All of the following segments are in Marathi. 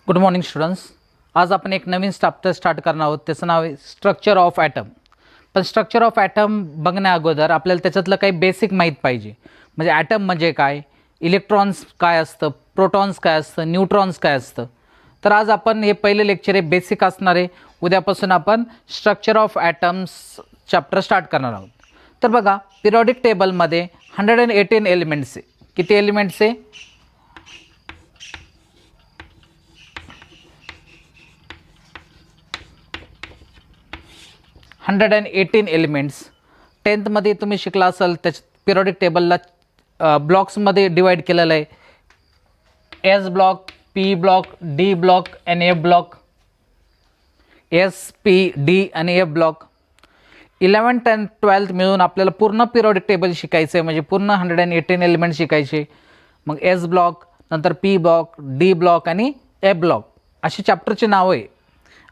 Good morning students. आज आपण एक नवीन चॅप्टर स्टार्ट करणार आहोत. त्याचं नाव आहे स्ट्रक्चर ऑफ ॲटम. पण स्ट्रक्चर ऑफ ॲटम बघण्या अगोदर आपल्याला त्याच्यातलं काही बेसिक माहीत पाहिजे. म्हणजे ॲटम म्हणजे काय, इलेक्ट्रॉन्स काय असतं, प्रोटॉन्स काय असतं, न्यूट्रॉन्स काय असतं. तर आज आपण हे पहिले लेक्चर आहे बेसिक असणार आहे. उद्यापासून आपण structure of atoms chapter start करणार आहोत. तर बघा, पिरियॉडिक टेबलमध्ये 118 एलिमेंट्स आहे. किती एलिमेंट्स आहे? 118 एलिमेंट्स. 10th तुम्ही शिकला असाल. त्याच्या पिरियॉडिक टेबलला ब्लॉक्समध्ये डिवाइड केलेलं आहे. S block, P block, D block आणि F block. S, P, D आणि एफ ब्लॉक. 11th आणि 12th मिळून आपल्याला पूर्ण पिरियॉडिक टेबल शिकायचं आहे. म्हणजे पूर्ण 118 एलिमेंट शिकायचे. मग एस ब्लॉक, नंतर पी ब्लॉक, डी ब्लॉक आणि एफ ब्लॉक अशी चॅप्टरची नावं आहे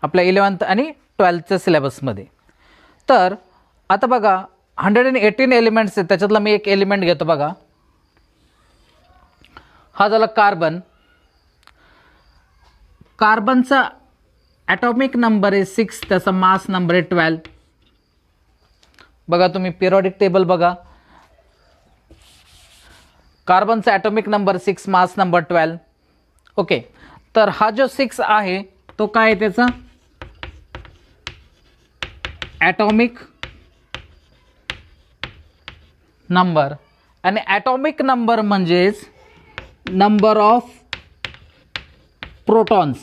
आपल्या 11th आणि 12thच्या सिलेबसमध्ये. तर आता बघा, 118 एलिमेंट्स आहेत. त्याच्यातला मी एक एलिमेंट घेतो. बघा, हा झाला कार्बन. कार्बनचा ॲटॉमिक नंबर आहे 6, त्याचा मास नंबर आहे 12. बघा तुम्ही पिरियॉडिक टेबल बघा. कार्बनचा atomic number 6, mass number 12. Okay, तर हा जो 6 आहे तो काय आहे त्याचा ॲटॉमिक नंबर. आणि ॲटॉमिक नंबर म्हणजेच number of protons.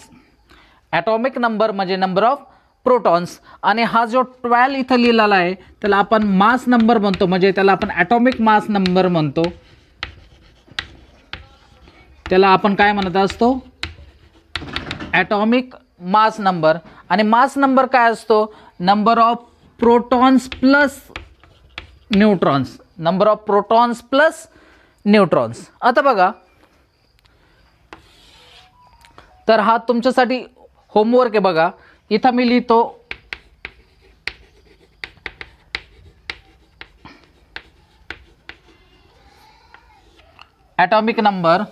Atomic number म्हणजे नंबर ऑफ प्रोटॉन्स. आणि हा जो 12 इथं लिहिलेला आहे त्याला आपण मास नंबर म्हणतो. म्हणजे त्याला आपण ॲटॉमिक मास नंबर म्हणतो. त्याला आपण काय म्हणत असतो? Atomic mass number. आणि मास नंबर काय असतो? Number of protons plus neutrons. Number of protons plus neutrons. आता बघा, तर हा तुमच्यासाठी होमवर्क आहे. बघा, इथं मी लिहितो atomic number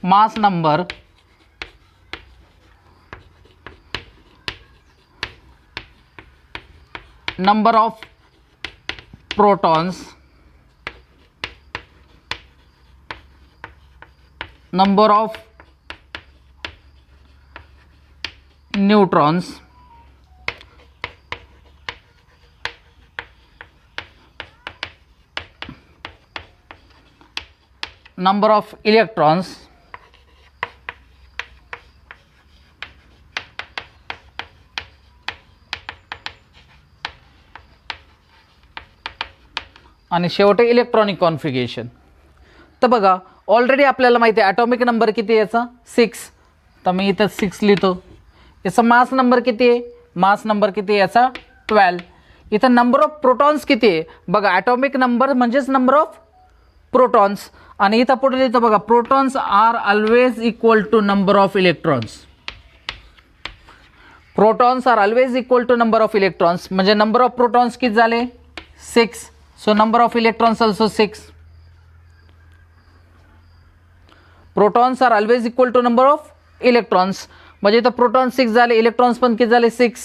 mass number number of protons, number of neutrons, number of electrons, आणि शेवटी इलेक्ट्रॉनिक कॉन्फिगरेशन. तर बघा, ऑलरेडी आपल्याला माहिती आहे ॲटॉमिक नंबर किती आहे याचा 6. तर मी इथं 6 लिहितो. याचा मास नंबर किती आहे? मास नंबर किती आहे याचा 12. इथं नंबर ऑफ प्रोटॉन्स किती आहे? बघा, ॲटॉमिक नंबर म्हणजेच नंबर ऑफ प्रोटॉन्स. आणि इथं पुढे लिहितो बघा, protons are always equal to number of electrons. Protons are always equal to number of electrons. म्हणजे नंबर ऑफ प्रोटॉन्स किती झाले? 6. So number of electrons also 6. Protons are always equal to number of electrons. म्हणजे इथं प्रोटॉन 6 झाले, इलेक्ट्रॉन्स पण किती झाले? 6.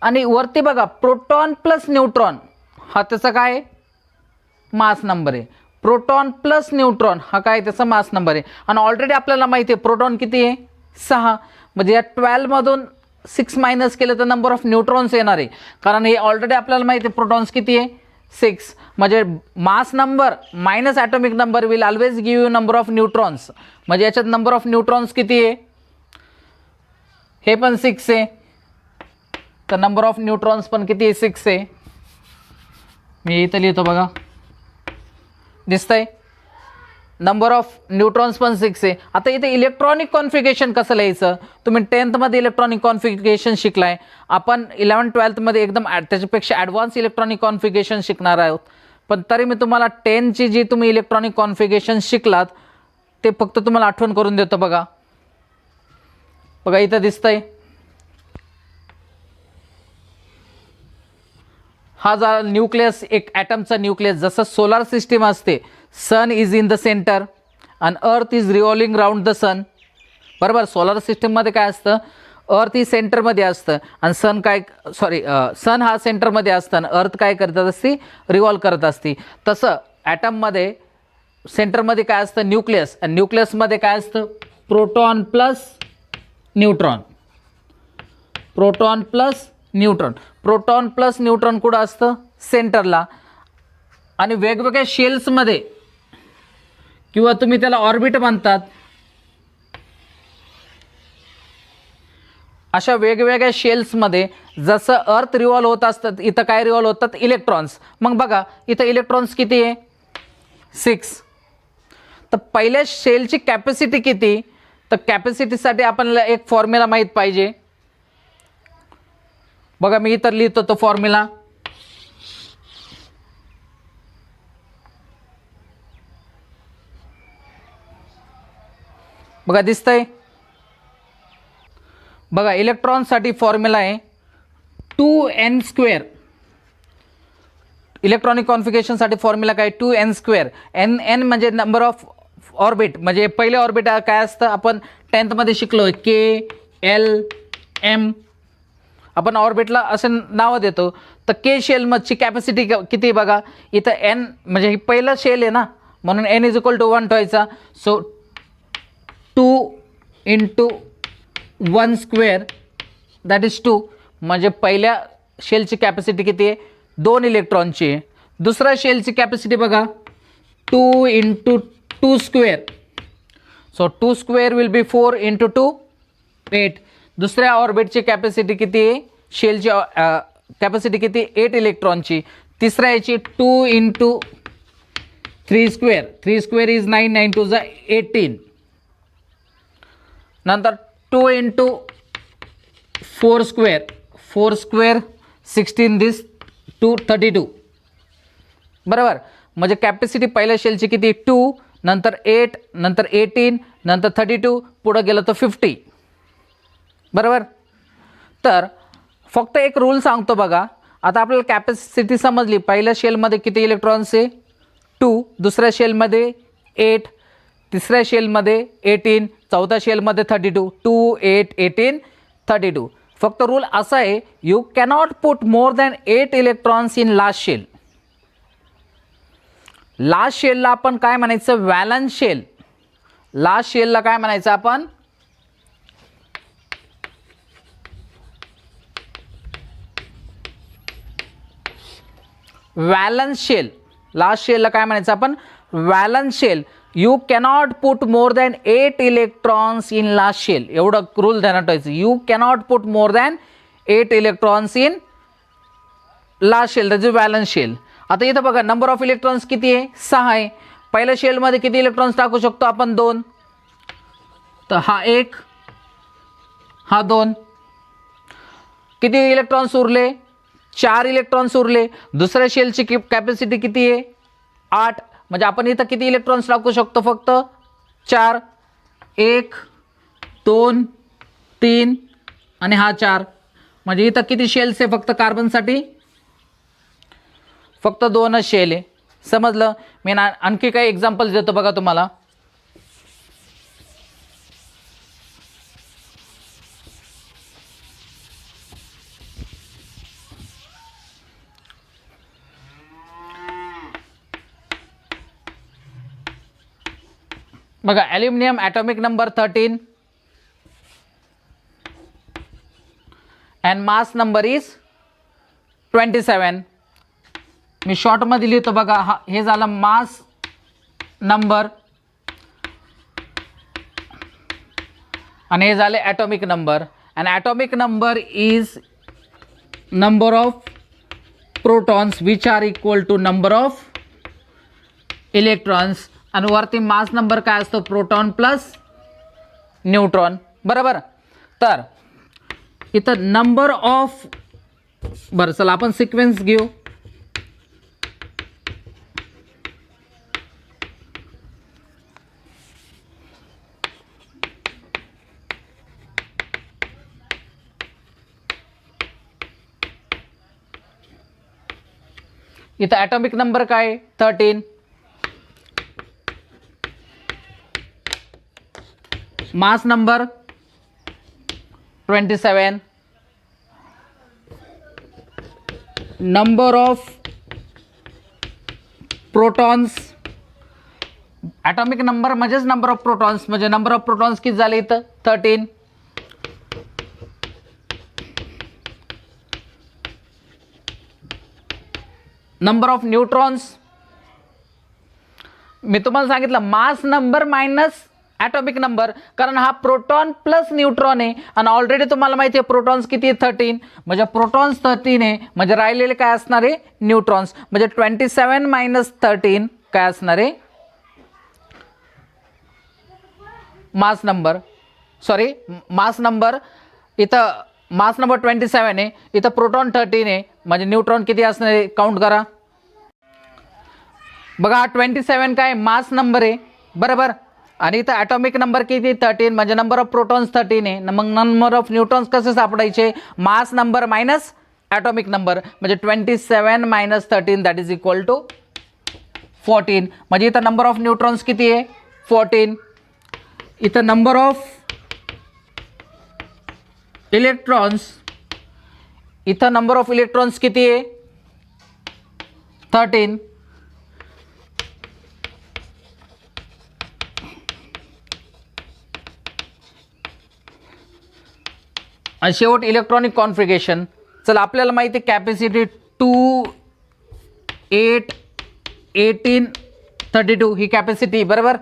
आणि वरती बघा, प्रोटॉन प्लस न्यूट्रॉन हा त्याचा काय मास नंबर आहे. प्रोटॉन प्लस न्यूट्रॉन हा काय त्याचा मास नंबर आहे. आणि ऑलरेडी आपल्याला माहिती आहे प्रोटॉन किती आहे? 6. म्हणजे या 12 मधून 6 मायनस केलं तर नंबर ऑफ न्यूट्रॉन्स येणार आहे. कारण हे ऑलरेडी आपल्याला माहिती आहे प्रोटॉन्स किती आहे? 6. म्हणजे मास number minus atomic number will always give you number of neutrons. म्हणजे याच्यात नंबर ऑफ न्यूट्रॉन्स किती आहे? हे पण 6 आहे. तर नंबर ऑफ न्यूट्रॉन्स पण किती आहे? 6 आहे. मी इथं लिहितो बघा, दिसतंय नंबर ऑफ न्यूट्रॉन्स पण 6 आहे. आता इथे इलेक्ट्रॉनिक कॉन्फिगरेशन कसं लिहायचं? तुम्ही 10th इलेक्ट्रॉनिक कॉन्फिगरेशन शिकलाय. आपण 11th 12th एकदम त्याच्यापेक्षा ॲडव्हान्स इलेक्ट्रॉनिक कॉन्फिगरेशन शिकणार आहोत. पण तरी मी तुम्हाला 10th जी तुम्ही इलेक्ट्रॉनिक कॉन्फिगरेशन शिकलात ते फक्त तुम्हाला आठवण करून देतो. बघा बघा, इथं दिसतंय हा जा न्यूक्लियस, एक ॲटमचा न्यूक्लियस. जसं सोलार सिस्टीम असते sun is in the centre आणि earth is revolving round the sun. बरोबर. सोलर सिस्टममध्ये काय असतं, अर्थ ही सेंटरमध्ये असतं आणि सन हा सेंटरमध्ये असतं आणि अर्थ काय करत असते, रिव्हॉल्व करत असते. तसं ॲटममध्ये सेंटरमध्ये काय असतं, न्यूक्लियस. आणि न्यूक्लियसमध्ये काय असतं, proton plus neutron. Proton plus neutron. Proton plus neutron कुठं असतं, सेंटरला. आणि वेगवेगळ्या शेल्समध्ये किंवा तुम्ही त्याला ऑर्बिट म्हणतात, अशा वेगवेगळ्या शेल्समध्ये जसं अर्थ रिव्हॉल्व होत असतात, इथं काय रिव्हॉल्व होतात, इलेक्ट्रॉन्स. मग बघा इथं इलेक्ट्रॉन्स किती आहे, 6. तर पहिल्या शेलची कॅपॅसिटी किती, तर कॅपॅसिटीसाठी आपल्याला एक फॉर्म्युला माहीत पाहिजे. बघा मी इथं लिहितो तो फॉर्म्युला. बघा दिसतंय. बघा इलेक्ट्रॉनसाठी फॉर्म्युला आहे 2n². इलेक्ट्रॉनिक कॉन्फिगरेशनसाठी फॉर्म्युला काय, 2n². n म्हणजे नंबर ऑफ ऑर्बिट. म्हणजे पहिले ऑर्बिट काय असतं, आपण 10th मध्ये शिकलो, KLM. आपण ऑर्बिटला असे नावं देतो. तर के शेलमधची कॅपॅसिटी किती बघा, इथं n म्हणजे ही पहिला शेल आहे ना, म्हणून n = 1 ठेवायचा. So 2 × 1² that is 2. म्हणजे पहिल्या शेलची कॅपॅसिटी किती आहे, 2 इलेक्ट्रॉनची आहे. दुसऱ्या शेलची कॅपॅसिटी बघा 2 × 2². So 2² will be 4 × 2 8. दुसऱ्या ऑर्बिटची कॅपॅसिटी किती आहे, शेलची कॅपॅसिटी किती, 8 इलेक्ट्रॉनची. तिसऱ्या याची 2 × 3² 3² इज 9 9 2 18. नंतर 2 × 4² 4² 16 दिस 32. बरोबर. म्हणजे कॅपॅसिटी पहिल्या शेलची किती, 2, नंतर 8, नंतर 18, नंतर 32, पुढं गेलं तर 50. बरोबर. तर फक्त एक रूल सांगतो बघा. आता आपल्याला कॅपॅसिटी समजली. पहिल्या शेलमध्ये किती इलेक्ट्रॉन्स आहे, 2. दुसऱ्या शेलमध्ये 8. तिसऱ्या शेलमध्ये 18. चौथ्या शेलमध्ये 32. 2, 8, 18, 32. फक्त रूल असा आहे, you cannot put more than 8 electrons in last shell. Last शेलला आपण काय म्हणायचं, व्हॅलन्स शेल. लास्ट शेलला काय म्हणायचं आपण, व्हॅलन्स शेल. लास्ट शेलला काय म्हणायचं आपण, valence shell. You cannot put more than 8 electrons in last shell. एवढं रूल ध्यानात ठेवायचं. You cannot put more than 8 electrons in last shell, that is valence shell. आता इथं बघा नंबर ऑफ इलेक्ट्रॉन्स किती आहे, 6 आहे. पहिल्या शेलमध्ये किती इलेक्ट्रॉन्स टाकू शकतो आपण, 2. तर हा 1, हा 2. किती इलेक्ट्रॉन्स उरले, 4 इलेक्ट्रॉन्स उरले. दुसऱ्या शेलची कॅपॅसिटी किती आहे, 8. म्हणजे आपण इथं किती इलेक्ट्रॉन्स टाकू शकतो, फक्त 4. 1, 2, 3 आणि हा 4. म्हणजे इथं किती शेल्स आहे फक्त कार्बनसाठी, फक्त 2च शेल आहे. समजलं. मी आणखी काही एक्झाम्पल्स देतो बघा तुम्हाला. बघा aluminium atomic number 13 and mass number is 27. मी शॉर्टमध्ये लिहितो बघा. हा हे झालं मास नंबर आणि हे झाले atomic number. And atomic number is number of protons which are equal to number of electrons. आणि वरती मास नंबर काय असतो, प्रोटॉन प्लस न्यूट्रॉन. बरोबर. तर इथं नंबर ऑफ, बरं चला आपण सिक्वेन्स घेऊ. इथं ॲटॉमिक नंबर काय, 13. Mass number 27, number of protons, atomic number म्हणजेच नंबर ऑफ प्रोटॉन्स, म्हणजे नंबर ऑफ प्रोटॉन्स किती झाले इथं 13. नंबर ऑफ न्यूट्रॉन्स, मी तुम्हाला सांगितलं मास नंबर मायनस ॲटॉमिक नंबर, कारण हा प्रोटॉन प्लस न्यूट्रॉन आहे आणि ऑलरेडी तुम्हाला माहिती आहे प्रोटॉन्स किती आहे 13, म्हणजे प्रोटॉन्स 13 आहे, म्हणजे राहिलेले काय असणार आहे न्यूट्रॉन्स, म्हणजे 27 मायनस 13 काय असणार आहे mass number, sorry mass number, इथं मास नंबर 27 आहे, इथं प्रोटॉन 13 आहे, म्हणजे न्यूट्रॉन किती असणार आहे काउंट करा. बघा 27 काय मास नंबर आहे बरोबर, आणि इथं ॲटॉमिक नंबर किती 13, म्हणजे नंबर ऑफ प्रोटॉन्स 13 आहे. मग नंबर ऑफ न्यूट्रॉन्स कसे सापडायचे, mass number minus atomic number, म्हणजे 27 minus 13 that is equal to 14, म्हणजे इथं नंबर ऑफ न्यूट्रॉन्स किती आहे 14. इथं नंबर ऑफ इलेक्ट्रॉन्स, इथं नंबर ऑफ इलेक्ट्रॉन्स किती आहे 13. आणि शेवट इलेक्ट्रॉनिक कॉन्फिगरेशन. चला आपल्याला माहिती आहे कॅपॅसिटी 2, 8, 18, 32 ही कॅपॅसिटी बरोबर,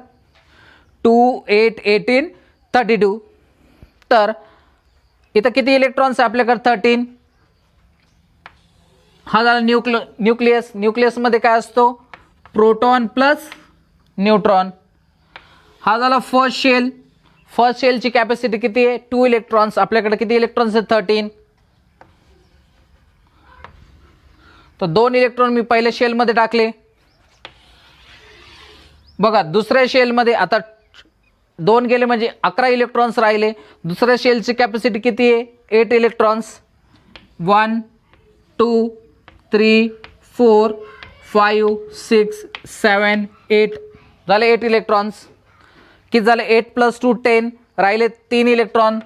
2, 8, 18, 32. तर इथं किती इलेक्ट्रॉन्स आहे आपल्याकडे 13. हा झाला न्यूक्लियस, न्यूक्लियसमध्ये काय असतो प्रोटॉन प्लस न्यूट्रॉन. हा झाला फर्स्ट शेल, फर्स्ट शेलची कॅपॅसिटी किती आहे 2 इलेक्ट्रॉन्स, आपल्याकडे किती इलेक्ट्रॉन्स आहेत 13. तर 2 इलेक्ट्रॉन मी पहिल्या शेलमध्ये टाकले. बघा दुसऱ्या शेलमध्ये आता 2 गेले म्हणजे 11 इलेक्ट्रॉन्स राहिले. दुसऱ्या शेलची कॅपॅसिटी किती आहे 8 इलेक्ट्रॉन्स, 1, 2, 3, 4, 5, 6, 7, 8 झाले 8 इलेक्ट्रॉन्स. किती झाले 8 + 2 10, राहिले 3 इलेक्ट्रॉन.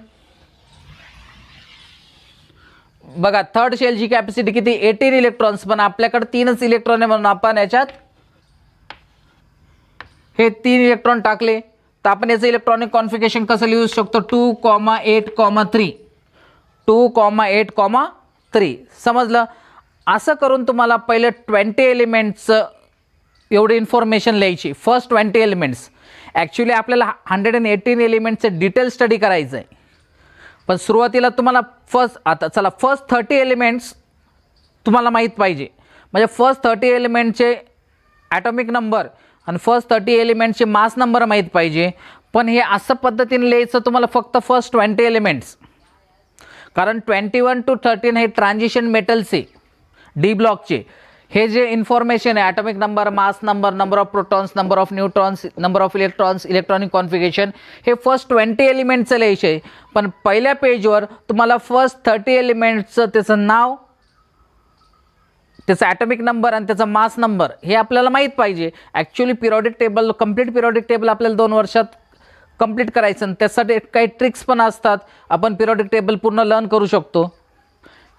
बघा थर्ड शेलची कॅपॅसिटी किती 18 इलेक्ट्रॉन्स, पण आपल्याकडे 3च इलेक्ट्रॉन आहे म्हणून आपण याच्यात हे 3 इलेक्ट्रॉन टाकले. तर आपण याचं इलेक्ट्रॉनिक कॉन्फिगरेशन कसं लिहू शकतो 2,8,3, 2,8,3 समजलं. असं करून तुम्हाला पहिले 20 एलिमेंट्सचं एवढी इन्फॉर्मेशन लिहायची, फर्स्ट 20 एलिमेंट्स. ॲक्च्युली आपल्याला 118 एलिमेंट्सचे डिटेल स्टडी करायचं आहे, पण सुरुवातीला तुम्हाला फर्स्ट 30 एलिमेंट्स तुम्हाला माहीत पाहिजे. म्हणजे फर्स्ट 30 एलिमेंटचे ॲटॉमिक नंबर आणि फर्स्ट 30 एलिमेंटचे मास नंबर माहीत पाहिजे. पण हे असं पद्धतीने लिहायचं तुम्हाला फक्त फर्स्ट 20 एलिमेंट्स, कारण 21 to 13 हे ट्रान्झिशन मेटल्सचे डी ब्लॉकचे हे जे इन्फॉर्मेशन आहे atomic number, mass number, number of protons, number of neutrons, number of electrons, electronic configuration, हे फर्स्ट 20 एलिमेंटचं लिहायचं आहे. पण पहिल्या पेजवर तुम्हाला फर्स्ट 30 एलिमेंट्सचं त्याचं नाव, त्याचा ॲटॉमिक नंबर आणि त्याचा मास नंबर हे आपल्याला माहीत पाहिजे. Actually periodic table, complete periodic table आपल्याला 2 वर्षात कंप्लीट करायचं, आणि त्यासाठी काही ट्रिक्स पण असतात. आपण पिरियॉडिक टेबल पूर्ण लर्न करू शकतो.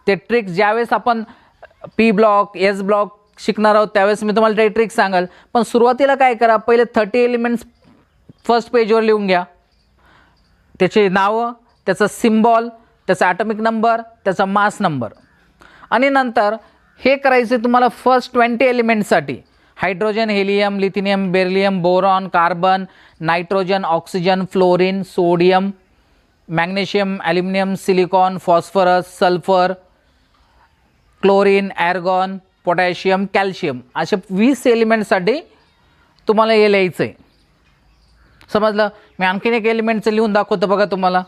ते ट्रिक्स ज्यावेळेस आपण पी ब्लॉक, एस ब्लॉक शिकणार आहोत त्यावेळेस मी तुम्हाला ते ट्रिक्स सांगाल. पण सुरुवातीला काय करा, पहिले 30 एलिमेंट्स फर्स्ट पेजवर लिहून घ्या, त्याचे नावं, त्याचा सिम्बॉल, त्याचा ॲटॉमिक नंबर, त्याचा मास नंबर. आणि नंतर हे करायचे तुम्हाला फर्स्ट 20 एलिमेंट्ससाठी hydrogen, helium, lithium, beryllium, boron, carbon, nitrogen, oxygen, fluorine, sodium, magnesium, aluminium, silicon, phosphorus, sulphur, chlorine, argon, potassium, calcium, असे 20 एलिमेंटसाठी तुम्हाला हे लिहायचं आहे. समजलं. मी आणखीन एक एलिमेंटचं लिहून दाखवतो बघा तुम्हाला.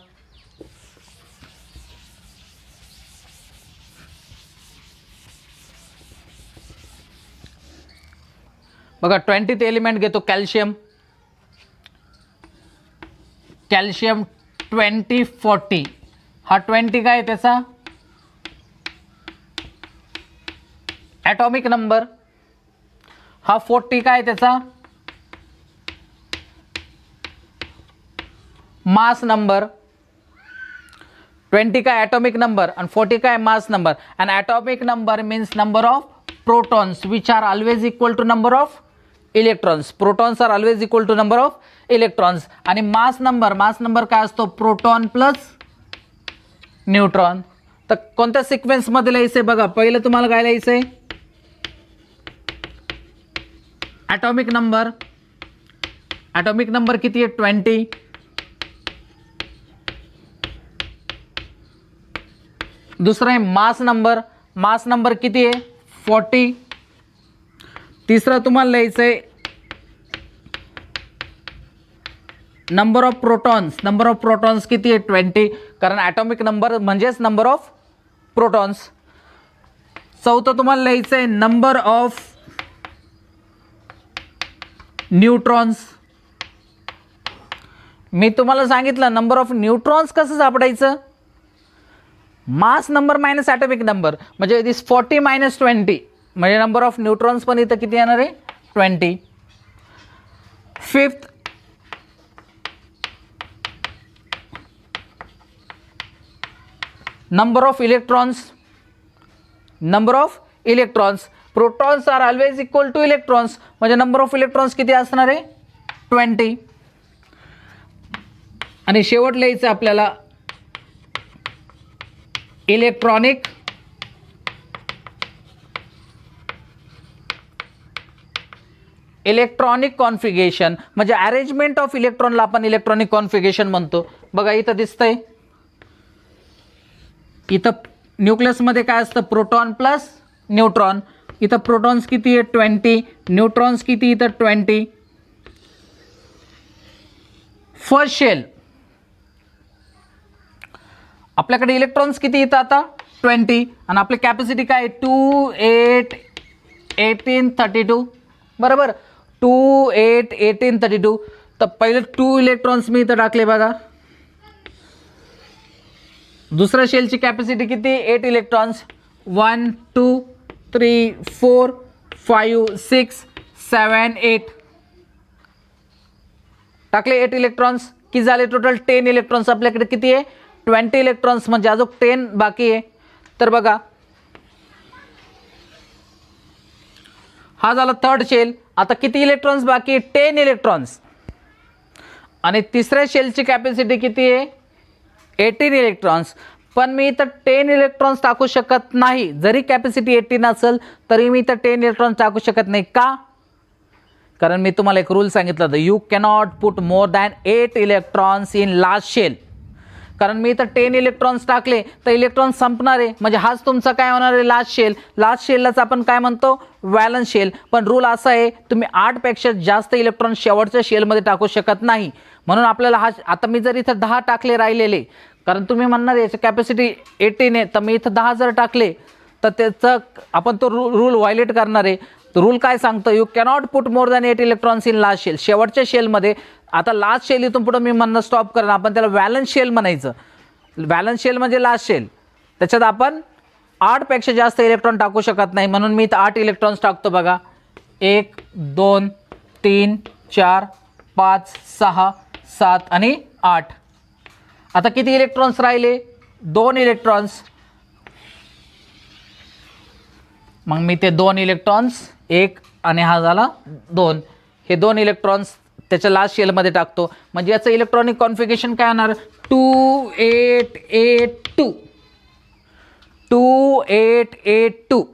बघा 20th एलिमेंट घेतो कॅल्शियम. कॅल्शियम 2040, हा 20 काय त्याचा ॲटॉमिक नंबर, हा 40 काय त्याचा मास नंबर, 20 का atomic number and 40 का mass number. And atomic number means number of protons which are always equal to number of electrons. Protons are always equal to number of electrons. आणि mass number काय असतो? Proton plus neutron. तर कोणत्या सिक्वेन्स मध्ये लिहायचंय बघा. पहिलं तुम्हाला काय लिहायचंय? atomic number किती आहे? 20. दूसरा आहे मास नंबर किती आहे? 40. तिसरा तुम्हाला लिहायचं आहे नंबर ऑफ प्रोटॉन्स किती आहे? 20, कारण ॲटॉमिक नंबर म्हणजेच नंबर ऑफ प्रोटॉन्स. चौथं तुम्हाला लिहायचं आहे नंबर ऑफ न्यूट्रॉन्स. मी तुम्हाला सांगितलं नंबर ऑफ न्यूट्रॉन्स कसं सापडायचं? Mass number minus atomic number, म्हणजे दिस 40 मायनस 20, म्हणजे नंबर ऑफ न्यूट्रॉन्स पण इथं किती येणार आहे? 20. Fifth, number of electrons. Protons are always equal to electrons, म्हणजे नंबर ऑफ इलेक्ट्रॉन्स किती असणार आहे? 20. आणि शेवट लिहायचं आपल्याला इलेक्ट्रॉनिक कॉन्फिगरेशन, म्हणजे अरेंजमेंट ऑफ इलेक्ट्रॉनला आपण इलेक्ट्रॉनिक कॉन्फिगरेशन म्हणतो. बघा इथं दिसतंय, इथं न्यूक्लियसमध्ये काय असतं? Proton plus neutron. इथं प्रोटॉन्स किती आहे? 20. न्यूट्रॉन्स किती? इथं 20. फर्स्ट शेल आपल्याकडे इलेक्ट्रॉन्स किती येतात आता? 20. आणि आपली कॅपॅसिटी काय? 2, 8, 18, 32. बरोबर, 2, 8, 18, 32. तर पहिले 2 इलेक्ट्रॉन्स मी इथं टाकले बघा. दुसऱ्या शेलची कॅपॅसिटी किती? 8 इलेक्ट्रॉन्स. 1, 2, 3, 4, 5, 6, 7, 8 टाकले. 8 इलेक्ट्रॉन्स किती झाले? Total 10 electrons. आपल्याकडे किती आहे? 20 इलेक्ट्रॉन्स, म्हणजे अजून 10 बाकी आहे. तर बघा हा झाला थर्ड शेल. आता किती इलेक्ट्रॉन्स बाकी आहे? 10 इलेक्ट्रॉन्स. आणि तिसऱ्या शेलची कॅपॅसिटी किती आहे? 18 इलेक्ट्रॉन्स. पण मी इथं 10 इलेक्ट्रॉन्स टाकू शकत नाही. जरी कॅपॅसिटी 18 असेल तरी मी इथं 10 इलेक्ट्रॉन्स टाकू शकत नाही. का? कारण मी तुम्हाला एक रूल सांगितला होता, you cannot put more than 8 electrons in last shell. कारण मी इथं 10 इलेक्ट्रॉन्स टाकले तर इलेक्ट्रॉन संपणार आहे, म्हणजे हाच तुमचा काय होणार आहे? Last shell. लास्ट शेललाच आपण काय म्हणतो? Valence shell. पण रूल असा आहे, तुम्ही 8 पेक्षा जास्त इलेक्ट्रॉन शेवटच्या शेलमध्ये टाकू शकत नाही. म्हणून आपल्याला हा, आता मी जर इथं 10 टाकले राहिलेले, कारण तुम्ही म्हणणार याची कॅपॅसिटी 18 आहे, तर मी इथं 10 जर टाकले तर त्याचं आपण तो रूल व्हायलेट करणार आहे. रूल काय सांगतो? You cannot put more than 8 electrons in last shell. शेवटच्या शेलमध्ये. आता लास्ट शेल इथून पुढं मी म्हणणं स्टॉप करेन, आपण त्याला व्हॅलन्स शेल म्हणायचं. व्हॅलन्स शेल म्हणजे लास्ट शेल. त्याच्यात आपण 8 पेक्षा जास्त इलेक्ट्रॉन टाकू शकत नाही. म्हणून मी इथं 8 इलेक्ट्रॉन्स टाकतो बघा. 1, 2, 3, 4, 5, 6, 7 आणि 8. आता किती इलेक्ट्रॉन्स राहिले? 2 इलेक्ट्रॉन्स. मग मी ते 2 इलेक्ट्रॉन्स, 1 आणि हा झाला 2, हे 2 इलेक्ट्रॉन्स त्याच्या लास्ट शेलमध्ये टाकतो. म्हणजे याचं इलेक्ट्रॉनिक कॉन्फिगरेशन काय होणार? 2, 8, 8, 2. 2, 8, 8, 2.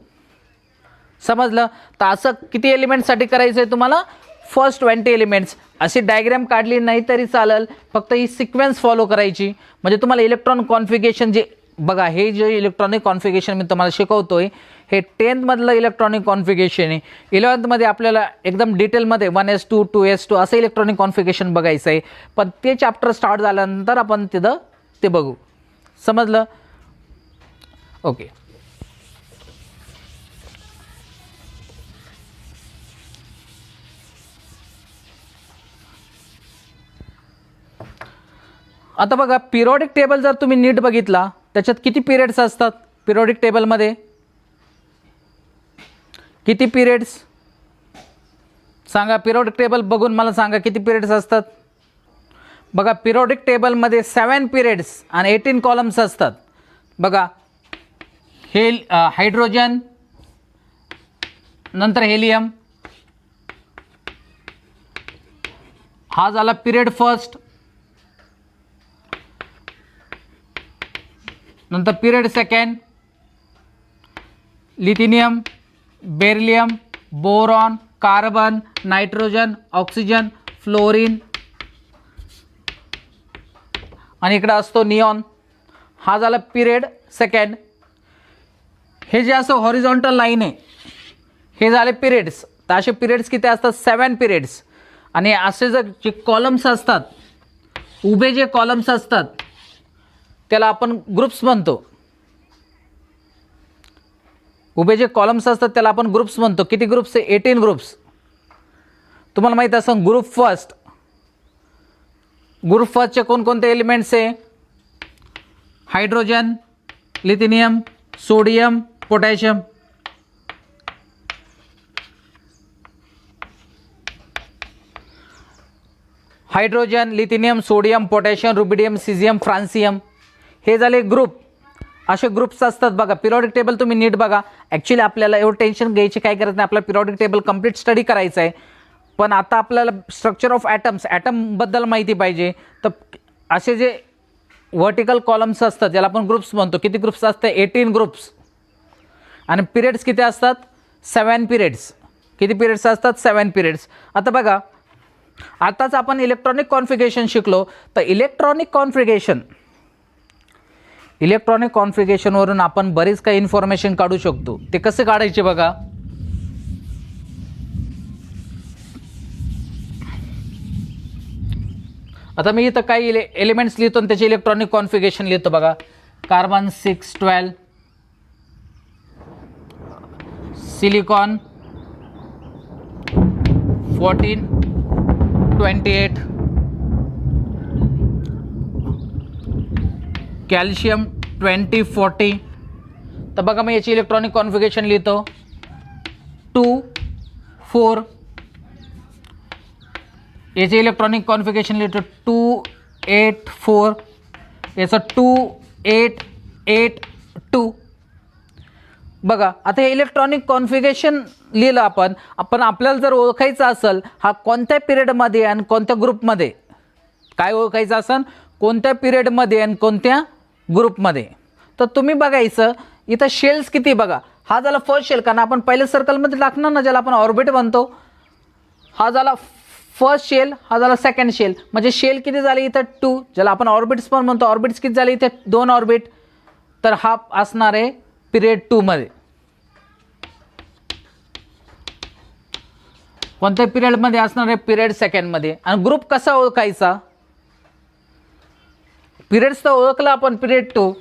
समजलं? तर असं किती एलिमेंट्ससाठी करायचं आहे तुम्हाला? First 20 elements. अशी डायग्राम काढली नाही तरी चालेल, फक्त ही सिक्वेन्स फॉलो करायची. म्हणजे तुम्हाला इलेक्ट्रॉन कॉन्फिगरेशन जे बघा, हे जे इलेक्ट्रॉनिक कॉन्फिगरेशन मी तुम्हाला शिकवतोय हे 10th मधलं इलेक्ट्रॉनिक कॉन्फिगरेशन आहे. 11th मध्ये आपल्याला एकदम डिटेलमध्ये 1s2 2s2 असं इलेक्ट्रॉनिक कॉन्फिगरेशन बघायचं आहे. पण ते चॅप्टर स्टार्ट झाल्यानंतर आपण तिथं ते बघू. समजलं? ओके. आता बघा, पिरियॉडिक टेबल जर तुम्ही नीट बघितला त्याच्यात किती पिरियड्स असतात? पिरियॉडिक टेबलमध्ये किती पिरियड्स सांगा? पिरियॉडिक टेबल बघून मला सांगा किती पिरियड्स असतात? बघा पिरियोडिक टेबलमध्ये 7 पिरियड्स आणि 18 कॉलम्स असतात. बघा हे हायड्रोजन, नंतर हेलियम, हा झाला पिरियड फर्स्ट, नंतर period second, lithium, beryllium, boron, carbon, nitrogen, oxygen, fluorine आणि इकडे असतो निऑन. हा झाला पिरियड सेकंड. हे जे असं हॉरिझॉन्टल लाईन आहे हे झाले पिरियड्स. तर असे पिरियड्स किती असतात? 7 पिरियड्स. आणि असे जे कॉलम्स असतात, उभे जे कॉलम्स असतात त्याला आपण ग्रुप्स म्हणतो. उभे जे कॉलम्स असतात त्याला आपण ग्रुप्स म्हणतो. किती ग्रुप्स आहे? 18 ग्रुप्स. तुम्हाला माहित असेल ग्रुप फर्स्ट. ग्रुप फर्स्टचे कोणकोणते एलिमेंट्स आहे? Hydrogen, lithium, sodium, potassium. Hydrogen, lithium, sodium, potassium, rubidium, caesium, francium. हे झाले ग्रुप. असे ग्रुप्स असतात. बघा पिरियोडिक टेबल तुम्ही नीट बघा. ॲक्च्युली आपल्याला एवढं टेन्शन घ्यायची काय करत नाही. आपला पिरियोडिक टेबल कंप्लीट स्टडी करायचं आहे. पण आता आपल्याला स्ट्रक्चर ऑफ ॲटमबद्दल माहिती पाहिजे. तर असे जे व्हर्टिकल कॉलम्स असतात ज्याला आपण ग्रुप्स म्हणतो. किती ग्रुप्स असतात? 18 ग्रुप्स. आणि पिरियड्स किती असतात? 7 पिरियड्स. किती पिरियड्स असतात? 7 पिरियड्स. आता बघा आताच आपण इलेक्ट्रॉनिक कॉन्फिगरेशन शिकलो. तर इलेक्ट्रॉनिक कॉन्फिगरेशनवरून आपण बरीच काही इन्फॉर्मेशन काढू शकतो. ते कसे काढायचे बघा. आता मी इथं काही एलिमेंट्स लिहितो आणि त्याचे इलेक्ट्रॉनिक कॉन्फिगरेशन लिहितो. बघा कार्बन 612, सिलिकॉन 1428, कॅल्शियम 2040. तर बघा मी याची इलेक्ट्रॉनिक कॉन्फिगरेशन लिहितो 2 4. याचे इलेक्ट्रॉनिक कॉन्फिगरेशन लिहितो 2 8 4. याचं 2 8 8 2. बघा आता हे इलेक्ट्रॉनिक कॉन्फिगरेशन लिहिलं आपण. आपल्याला जर ओळखायचं असेल हा कोणत्या पिरियडमध्ये आणि कोणत्या ग्रुपमध्ये, काय ओळखायचं असेल कोणत्या पिरियडमध्ये आणि कोणत्या ग्रुपमध्ये, तर तुम्ही बघायचं इथं शेल्स किती. बघा हा झाला फर्स्ट शेल, कारण आपण पहिल्या सर्कलमध्ये टाकणार ना ज्याला आपण ऑर्बिट म्हणतो. हा झाला फर्स्ट शेल, हा झाला सेकंड शेल. म्हणजे शेल किती झाले इथं 2, ज्याला आपण ऑर्बिट्स पण म्हणतो. ऑर्बिट्स किती झाले इथे 2 ऑर्बिट. तर हा असणार आहे पिरियड 2 मध्ये. कोणत्या पिरियडमध्ये असणार आहे? पिरियड सेकंडमध्ये. आणि ग्रुप कसा ओळखायचा? पिरियड्स तर ओळखला आपण पिरियड 2,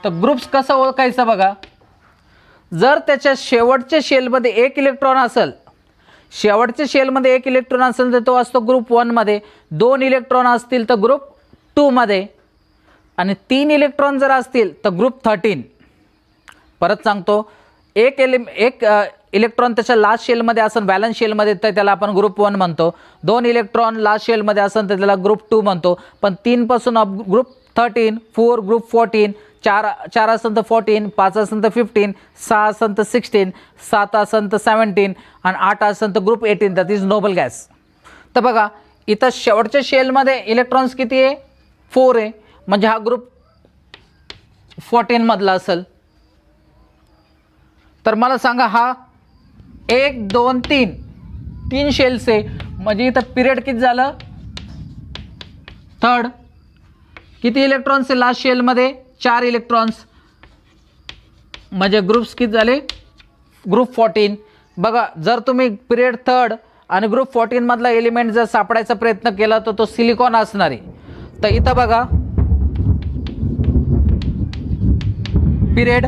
तर ग्रुप्स कसा ओळखायचा बघा. जर त्याच्या शेवटच्या शेलमध्ये 1 इलेक्ट्रॉन असेल, शेवटच्या शेलमध्ये 1 इलेक्ट्रॉन असेल तर तो असतो ग्रुप 1 मध्ये. 2 इलेक्ट्रॉन असतील तर ग्रुप 2 मध्ये. आणि 3 इलेक्ट्रॉन जर असतील तर ग्रुप 13. परत सांगतो, एक इलेक्ट्रॉन त्याच्या लास्ट शेलमध्ये असेल व्हॅलन्स शेलमध्ये तर त्याला आपण ग्रुप 1 म्हणतो. 2 इलेक्ट्रॉन लास्ट शेलमध्ये असेल तर त्याला ग्रुप 2 म्हणतो. पण 3 पासून ग्रुप 13, 4 ग्रुप 14, 4 असेल तर 14, 5 असेल तर 15, 6 असेल तर 16, 7 असेल तर 17 आणि 8 असेल तर group 18, that is noble gas. तर बघा इथं शेवटच्या शेलमध्ये इलेक्ट्रॉन्स किती आहे? 4 आहे. म्हणजे हा ग्रुप 14 मधला असेल. तर मला सांगा हा 1 2 3 शेल्स आहे. म्हणजे इथं पिरियड किती झालं? थर्ड. किती इलेक्ट्रॉन्स आहे लास्ट शेलमध्ये? 4 इलेक्ट्रॉन्स. म्हणजे ग्रुप्स किती झाले? ग्रुप 14. बघा जर तुम्ही पिरियड थर्ड आणि ग्रुप 14 मधला एलिमेंट जर सापडायचा प्रयत्न केला तर तो सिलिकॉन असणार आहे. तर इथं बघा पिरियड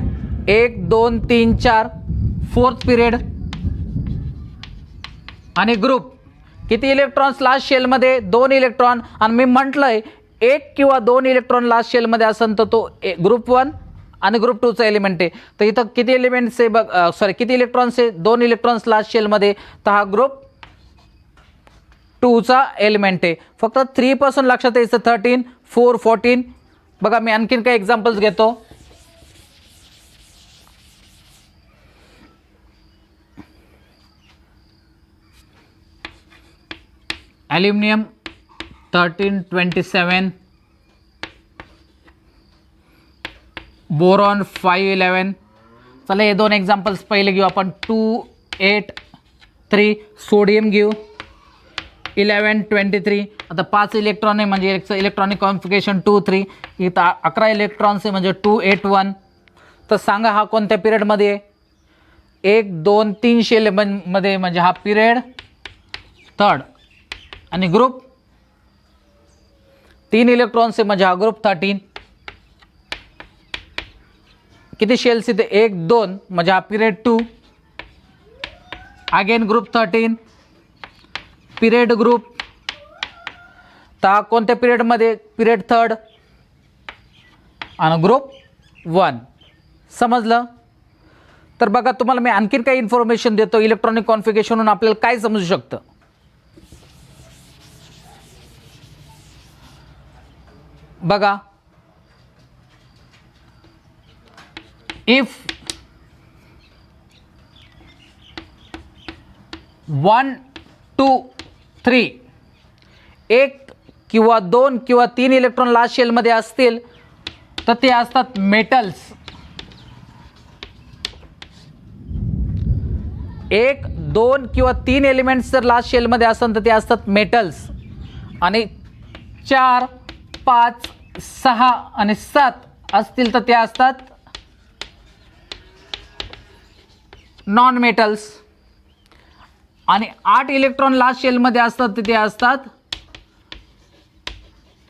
1 2 3 4, फोर्थ पिरियड. आणि ग्रुप किती इलेक्ट्रॉन्स लास्ट शेलमध्ये? 2 इलेक्ट्रॉन. आणि मी म्हटलंय 1 किंवा 2 इलेक्ट्रॉन लास्ट शेलमध्ये असेल तर तो ग्रुप 1 आणि ग्रुप 2चा एलिमेंट आहे. तर इथं किती एलिमेंट्स आहे बघ, किती इलेक्ट्रॉन्स आहे? 2 इलेक्ट्रॉन्स लास्ट शेलमध्ये. तर हा ग्रुप 2चा एलिमेंट आहे. फक्त 3 पासून लक्षात यायचं 13, 4, 14. बघा मी आणखीन काही एक्झाम्पल्स घेतो. Aluminium 1327, boron 511. चला हे 2 एक्झाम्पल्स पहिले घेऊ आपण. 283. सोडियम घेऊ 1123. आता 5 इलेक्ट्रॉन आहे म्हणजे इलेक्ट्रॉनिक कॉन्फिगरेशन 2 3. इथं 11 इलेक्ट्रॉन्स आहे म्हणजे 281. तर सांगा हा कोणत्या पिरियडमध्ये आहे? 1 2 3 शेल मध्ये म्हणजे हा पिरियड थर्ड. आणि ग्रुप 3 इलेक्ट्रॉन्स आहे म्हणजे हा ग्रुप 13. किती शेल्स इथे? 1 2 म्हणजे हा period 2. Again group 13, period group. तर कोणत्या पिरियडमध्ये? पिरियड थर्ड आणि ग्रुप 1. समजलं? तर बघा तुम्हाला मी आणखीन काही इन्फॉर्मेशन देतो. इलेक्ट्रॉनिक कॉन्फिगरेशनवरून आपल्याला काय समजू शकतं. बघा, इफ 1 2 3 1 किंवा 2 किंवा 3 इलेक्ट्रॉन लास्ट शेलमध्ये असतील तर ते असतात मेटल्स. 1 2 किंवा 3 एलिमेंट्स जर लास्ट शेलमध्ये असेल तर ते असतात मेटल्स. आणि 4 5 6 आणि 7 असतील तर ते असतात नॉन मेटल्स. आणि 8 इलेक्ट्रॉन लास्ट शेलमध्ये असतात तर ते असतात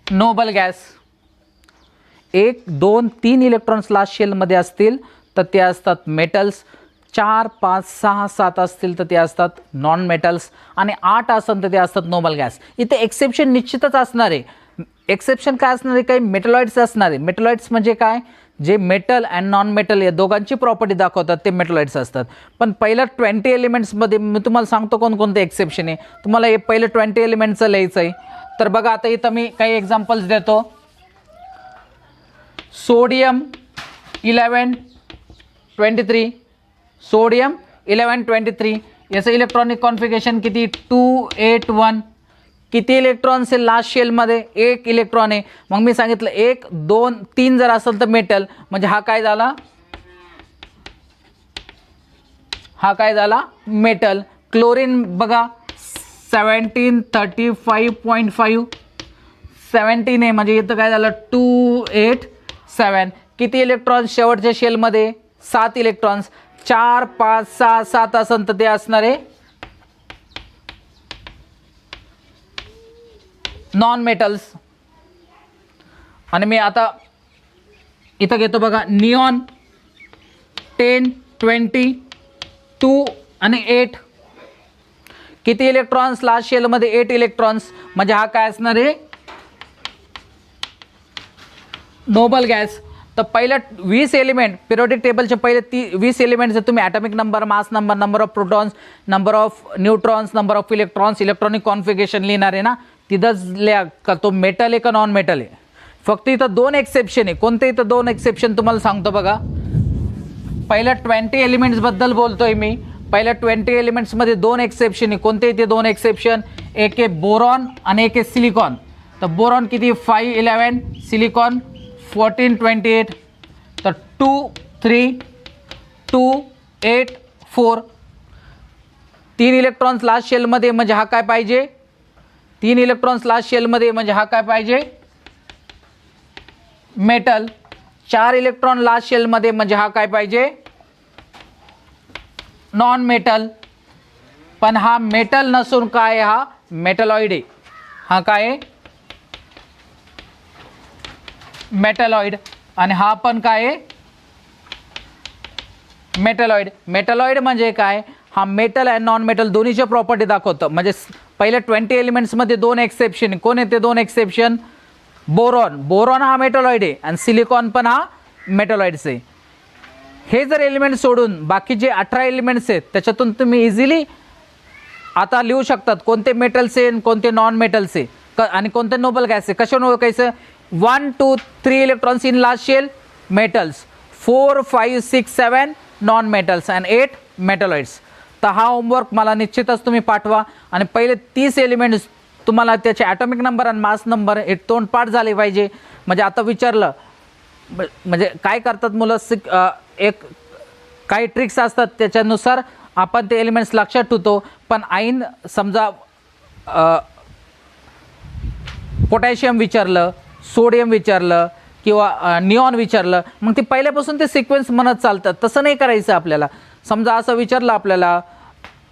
नोबल गॅस. 1 2 3 इलेक्ट्रॉन्स लास्ट शेलमध्ये असतील तर ते असतात मेटल्स. 4 5 6 7 असतील तर ते असतात नॉन मेटल्स. आणि 8 असेल तर ते असतात नोबल गॅस. इथे एक्सेप्शन निश्चितच असणार आहे. एक्सेप्शन काय असणार आहे? काही मेटलॉइड्स असणार आहे. मेटलॉइड्स म्हणजे काय? जे मेटल अँड नॉन मेटल या दोघांची प्रॉपर्टी दाखवतात ते मेटलॉइड्स असतात. पण पहिल्या 20 एलिमेंट्समध्ये मी तुम्हाला सांगतो कोणकोणते एक्सेप्शन आहे. तुम्हाला हे पहिलं 20 एलिमेंटचं लिहायचं आहे. तर बघा आता इथं मी काही एक्झाम्पल्स देतो. सोडियम 1123, सोडियम 1123 याचं इलेक्ट्रॉनिक कॉन्फिगरेशन किती? 281. किती इलेक्ट्रॉन्स आहे लास्ट शेलमध्ये? 1 इलेक्ट्रॉन आहे. मग मी सांगितलं 1 2 3 जर असेल तर मेटल म्हणजे हा काय झाला? हा काय झाला? मेटल. क्लोरीन बघा 1735.5 17 आहे म्हणजे इथं काय झालं? 287. किती इलेक्ट्रॉन्स शेवटच्या शेलमध्ये? 7 इलेक्ट्रॉन्स. 4 5 6 7 असेल तर ते असणार आहे नॉन मेटल्स. आणि मी आता इथं घेतो बघा निऑन 10 20 2 आणि 8. किती इलेक्ट्रॉन्स लास्ट शेलमध्ये? 8 इलेक्ट्रॉन्स म्हणजे हा काय असणार आहे? Noble gas. तर पहिलं 20 एलिमेंट पिरियोडिक टेबलचे पहिले 20 एलिमेंट्स आहेत. तुम्ही atomic number, mass number, number of protons, number of neutrons, number of electrons, electronic configuration लिहिणार आहे ना. तिथंच लिहा का तो मेटल आहे का नॉन मेटल आहे. फक्त इथं 2 एक्सेप्शन आहे. कोणते? इथं 2 एक्सेप्शन तुम्हाला सांगतो बघा. पहिल्या 20 एलिमेंट्सबद्दल बोलतोय मी. पहिल्या 20 एलिमेंट्समध्ये 2 एक्सेप्शन आहे. कोणते इथे 2 एक्सेप्शन? एक आहे बोरॉन आणि एक आहे सिलिकॉन. तर बोरॉन किती? 511, सिलिकॉन 1428. तर 2 3 2 8 4. 3 इलेक्ट्रॉन्स लास्ट शेलमध्ये म्हणजे हा काय पाहिजे? 3 इलेक्ट्रॉन्स लास्ट शेलमध्ये म्हणजे हा काय पाहिजे? मेटल. 4 इलेक्ट्रॉन लास्ट शेलमध्ये म्हणजे हा काय पाहिजे? Non metal. पण हा मेटल नसून काय आहे? हा मेटलॉइड आहे. हा काय आहे? मेटलॉइड. आणि हा पण काय आहे? मेटलॉइड. मेटलॉइड म्हणजे काय? हा मेटल आणि नॉन मेटल दोन्हीच्या प्रॉपर्टी दाखवतं. म्हणजे पहिल्या 20 एलिमेंट्समध्ये 2 एक्सेप्शन. कोण येते 2 एक्सेप्शन? बोरॉन. बोरॉन हा मेटलॉइड आहे आणि सिलिकॉन पण हा मेटलॉइड्स आहे. हे जर एलिमेंट सोडून बाकी जे 18 एलिमेंट्स आहेत त्याच्यातून तुम्ही इझिली आता लिहू शकतात कोणते मेटल्स आहे कोणते नॉन मेटल्स आहे आणि कोणते नोबल गॅस आहे. कशाने ओळखायचं? 1 2 3 electrons in last shell metals, 4 5 6 7 non metals and 8 metalloids. तर हा होमवर्क मला निश्चितच तुम्ही पाठवा आणि पहिले 30 एलिमेंट्स तुम्हाला त्याचे ॲटॉमिक नंबर आणि मास नंबर हे तोंडपाठ झाले पाहिजे. म्हणजे आता विचारलं म्हणजे काय करतात मुलं, एक काही ट्रिक्स असतात त्याच्यानुसार आपण ते एलिमेंट्स लक्षात ठेवतो. पण ऐन समजा पोटॅशियम विचारलं, सोडियम विचारलं किंवा निऑन विचारलं, मग ते पहिल्यापासून ते सिक्वेन्स म्हणत चालतात. तसं नाही करायचं आपल्याला. समजा असं विचारलं आपल्याला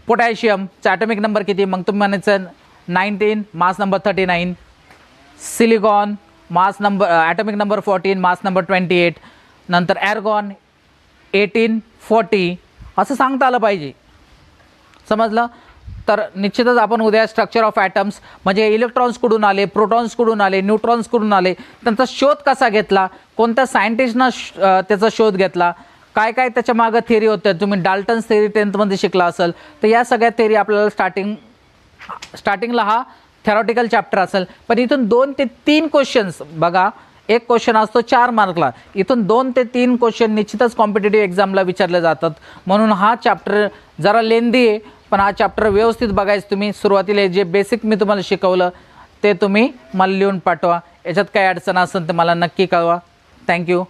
पोटॅशियमचा ॲटॉमिक नंबर किती, मग तुम्ही म्हणायचं 19 mass number 39, silicon mass number atomic number 14 mass number 28, नंतर ॲर्गॉन 18 40 असं सांगता आलं पाहिजे. समजलं? तर निश्चितच आपण उद्या स्ट्रक्चर ऑफ ॲटम्स म्हणजे इलेक्ट्रॉन्स कुठून आले, प्रोटॉन्स कुठून आले, न्यूट्रॉन्स कुठून आले, त्यांचा शोध कसा घेतला, कोणत्या सायंटिस्टनं त्याचा शोध घेतला, काय काय त्याच्या मागं थेअरी होत्या. तुम्ही डाल्टन्स थेअरी 10th शिकला असेल तर या सगळ्या थेअरी आपल्याला स्टार्टिंगला हा थेरॉटिकल चॅप्टर असेल. पण इथून 2 ते 3 क्वेश्चन्स बघा, एक क्वेश्चन असतो 4 मार्कला, इथून 2 ते 3 क्वेश्चन निश्चितच कॉम्पिटेटिव्ह एक्झामला विचारले जातात. म्हणून हा चॅप्टर जरा लेंदी आहे, पण हा चॅप्टर व्यवस्थित बघायचं तुम्ही. सुरुवातीला जे बेसिक मी तुम्हाला शिकवलं ते तुम्ही मला लिहून पाठवा. याच्यात काही अडचण असेल तर मला नक्की कळवा. थँक्यू.